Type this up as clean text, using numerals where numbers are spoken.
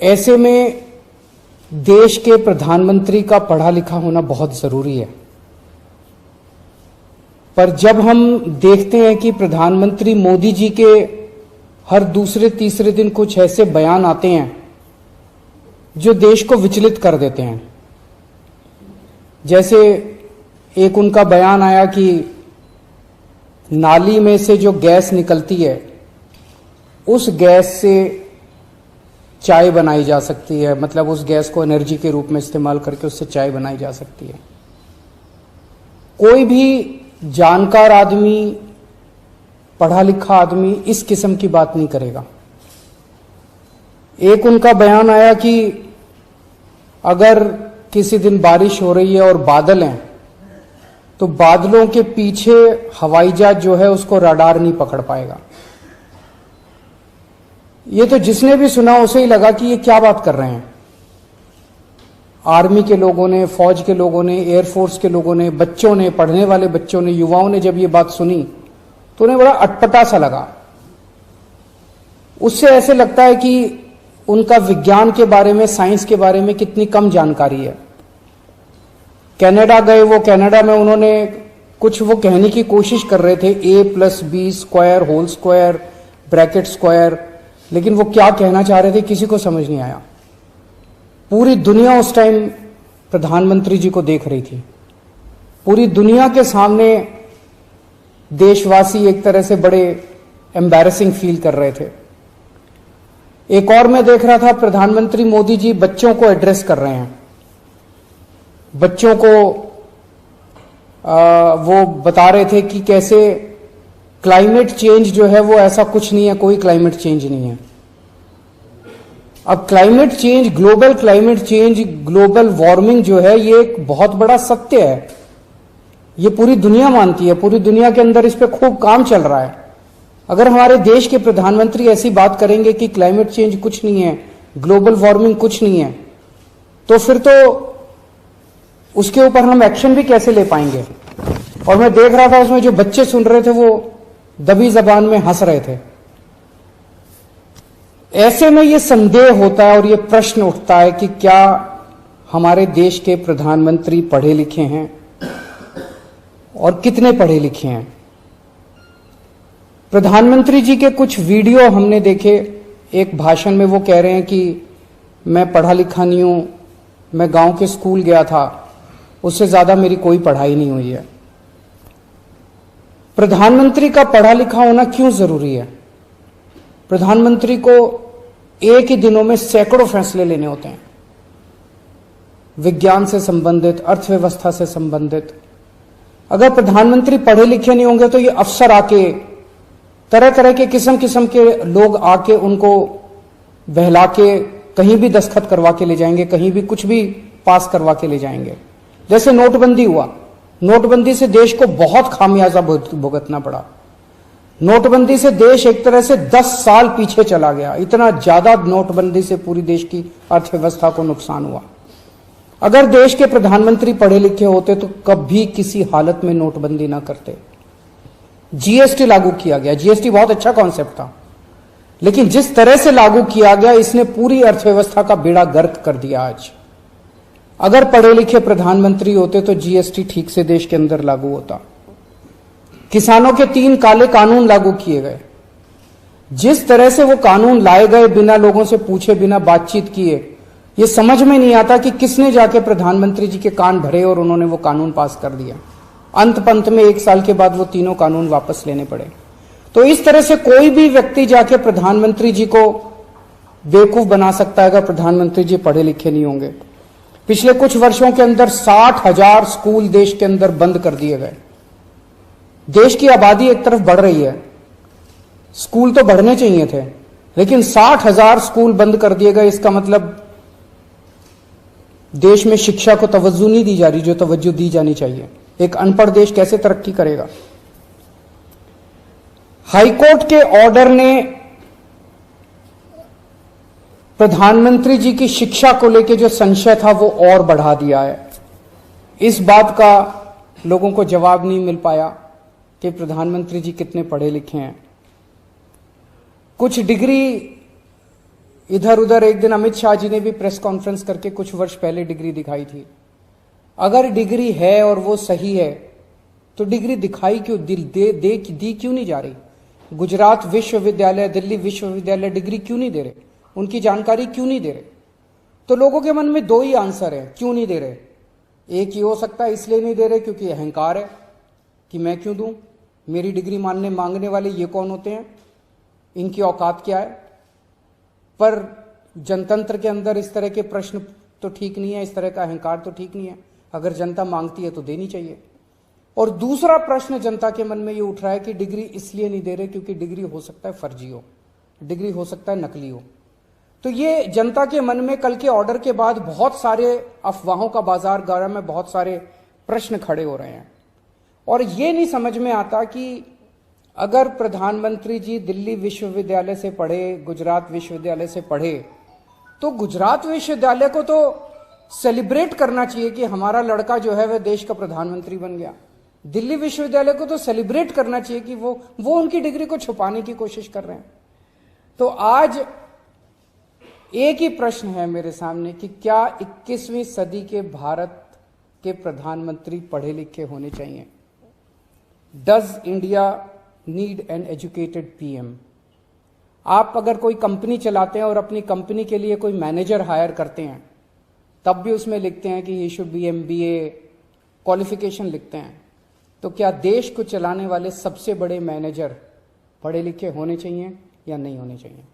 ऐसे में देश के प्रधानमंत्री का पढ़ा लिखा होना बहुत जरूरी है। पर जब हम देखते हैं कि प्रधानमंत्री मोदी जी के हर दूसरे तीसरे दिन कुछ ऐसे बयान आते हैं जो देश को विचलित कर देते हैं। जैसे एक उनका बयान आया कि नाली में से जो गैस निकलती है उस गैस से चाय बनाई जा सकती है, मतलब उस गैस को एनर्जी के रूप में इस्तेमाल करके उससे चाय बनाई जा सकती है। कोई भी जानकार आदमी, पढ़ा लिखा आदमी इस किस्म की बात नहीं करेगा। एक उनका बयान आया कि अगर किसी दिन बारिश हो रही है और बादल हैं तो बादलों के पीछे हवाई जहाज जो है उसको रडार नहीं पकड़ पाएगा। ये तो जिसने भी सुना उसे ही लगा कि ये क्या बात कर रहे हैं। आर्मी के लोगों ने, फौज के लोगों ने, एयरफोर्स के लोगों ने, बच्चों ने, पढ़ने वाले बच्चों ने, युवाओं ने जब ये बात सुनी तो उन्हें बड़ा अटपटा सा लगा। उससे ऐसे लगता है कि उनका विज्ञान के बारे में, साइंस के बारे में कितनी कम जानकारी है। कनाडा गए, वो कनाडा में उन्होंने कुछ वो कहने की कोशिश कर रहे थे, a+b² whole square bracket square, लेकिन वो क्या कहना चाह रहे थे किसी को समझ नहीं आया। पूरी दुनिया उस टाइम प्रधानमंत्री जी को देख रही थी। पूरी दुनिया के सामने देशवासी एक तरह से बड़े एम्बैरेसिंग फील कर रहे थे। एक और मैं देख रहा था, प्रधानमंत्री मोदी जी बच्चों को एड्रेस कर रहे हैं। बच्चों को वो बता रहे थे कि कैसे क्लाइमेट चेंज जो है वो ऐसा कुछ नहीं है, कोई क्लाइमेट चेंज नहीं है। अब climate change, global climate change, global warming जो है ये एक बहुत बड़ा सत्य है। ये पूरी दुनिया मानती है, पूरी दुनिया के अंदर इस पे खूब काम चल रहा है। अगर हमारे देश के प्रधानमंत्री ऐसी बात करेंगे कि क्लाइमेट चेंज कुछ नहीं है, ग्लोबल वार्मिंग कुछ नहीं है, तो फिर तो उसके ऊपर हम एक्शन भी कैसे ले पाएंगे। और मैं देख रहा था उसमें जो बच्चे सुन रहे थे वो दबी जबान में हंस रहे थे। ऐसे में ये संदेह होता है और ये प्रश्न उठता है कि क्या हमारे देश के प्रधानमंत्री पढ़े लिखे हैं और कितने पढ़े लिखे हैं। प्रधानमंत्री जी के कुछ वीडियो हमने देखे। एक भाषण में वो कह रहे हैं कि मैं पढ़ा लिखा नहीं हूं, मैं गांव के स्कूल गया था, उससे ज्यादा मेरी कोई पढ़ाई नहीं हुई है। प्रधानमंत्री का पढ़ा लिखा होना क्यों जरूरी है। प्रधानमंत्री को एक ही दिनों में सैकड़ों फैसले लेने होते हैं, विज्ञान से संबंधित, अर्थव्यवस्था से संबंधित। अगर प्रधानमंत्री पढ़े लिखे नहीं होंगे तो ये अफसर आके, तरह तरह के किस्म किस्म के लोग आके उनको बहला के कहीं भी दस्तखत करवा के ले जाएंगे, कहीं भी कुछ भी पास करवा के ले जाएंगे। जैसे नोटबंदी हुआ, नोटबंदी से देश को बहुत खामियाजा भुगतना पड़ा। नोटबंदी से देश एक तरह से 10 साल पीछे चला गया। इतना ज्यादा नोटबंदी से पूरी देश की अर्थव्यवस्था को नुकसान हुआ। अगर देश के प्रधानमंत्री पढ़े लिखे होते तो कभी किसी हालत में नोटबंदी ना करते। जीएसटी लागू किया गया, जीएसटी बहुत अच्छा कॉन्सेप्ट था, लेकिन जिस तरह से लागू किया गया इसने पूरी अर्थव्यवस्था का बेड़ा गर्क कर दिया। आज अगर पढ़े लिखे प्रधानमंत्री होते तो जीएसटी ठीक से देश के अंदर लागू होता। किसानों के 3 काले कानून लागू किए गए। जिस तरह से वो कानून लाए गए बिना लोगों से पूछे, बिना बातचीत किए, ये समझ में नहीं आता कि किसने जाके प्रधानमंत्री जी के कान भरे और उन्होंने वो कानून पास कर दिया। अंत पंत में 1 साल के बाद वो तीनों कानून वापस लेने पड़े। तो इस तरह से कोई भी व्यक्ति जाके प्रधानमंत्री जी को बेवकूफ बना सकता है अगर प्रधानमंत्री जी पढ़े लिखे नहीं होंगे। पिछले कुछ वर्षों के अंदर 60,000 स्कूल देश के अंदर बंद कर दिए गए। देश की आबादी एक तरफ बढ़ रही है, स्कूल तो बढ़ने चाहिए थे, लेकिन 60,000 स्कूल बंद कर दिए गए। इसका मतलब देश में शिक्षा को तवज्जो नहीं दी जा रही जो तवज्जो दी जानी चाहिए। एक अनपढ़ देश कैसे तरक्की करेगा। हाईकोर्ट के ऑर्डर ने प्रधानमंत्री जी की शिक्षा को लेकर जो संशय था वो और बढ़ा दिया है। इस बात का लोगों को जवाब नहीं मिल पाया कि प्रधानमंत्री जी कितने पढ़े लिखे हैं। कुछ डिग्री इधर उधर एक दिन अमित शाह जी ने भी प्रेस कॉन्फ्रेंस करके कुछ वर्ष पहले डिग्री दिखाई थी। अगर डिग्री है और वो सही है तो डिग्री दिखाई क्यों दी क्यों नहीं जा रही? गुजरात विश्वविद्यालय, दिल्ली विश्वविद्यालय डिग्री क्यों नहीं दे रहे? उनकी जानकारी क्यों नहीं दे रहे? तो लोगों के मन में दो ही आंसर है क्यों नहीं दे रहे। एक ही हो सकता है इसलिए नहीं दे रहे क्योंकि अहंकार है कि मैं क्यों दूं, मेरी डिग्री मांगने वाले ये कौन होते हैं, इनकी औकात क्या है। पर जनतंत्र के अंदर इस तरह के प्रश्न तो ठीक नहीं है, इस तरह का अहंकार तो ठीक नहीं है। अगर जनता मांगती है तो देनी चाहिए। और दूसरा प्रश्न जनता के मन में ये उठ रहा है कि डिग्री इसलिए नहीं दे रहे क्योंकि डिग्री हो सकता है फर्जी हो, डिग्री हो सकता है नकली हो। तो ये जनता के मन में कल के ऑर्डर के बाद बहुत सारे अफवाहों का बाजार गर्म में, बहुत सारे प्रश्न खड़े हो रहे हैं। और ये नहीं समझ में आता कि अगर प्रधानमंत्री जी दिल्ली विश्वविद्यालय से पढ़े, गुजरात विश्वविद्यालय से पढ़े, तो गुजरात विश्वविद्यालय को तो सेलिब्रेट करना चाहिए कि हमारा लड़का जो है वह देश का प्रधानमंत्री बन गया। दिल्ली विश्वविद्यालय को तो सेलिब्रेट करना चाहिए कि वो उनकी डिग्री को छुपाने की कोशिश कर रहे हैं। तो आज एक ही प्रश्न है मेरे सामने कि क्या 21वीं सदी के भारत के प्रधानमंत्री पढ़े लिखे होने चाहिए? Does India need an educated PM? आप अगर कोई कंपनी चलाते हैं और अपनी कंपनी के लिए कोई मैनेजर हायर करते हैं, तब भी उसमें लिखते हैं कि he should be MBA qualification लिखते हैं। तो क्या देश को चलाने वाले सबसे बड़े मैनेजर पढ़े लिखे होने चाहिए या नहीं होने चाहिए?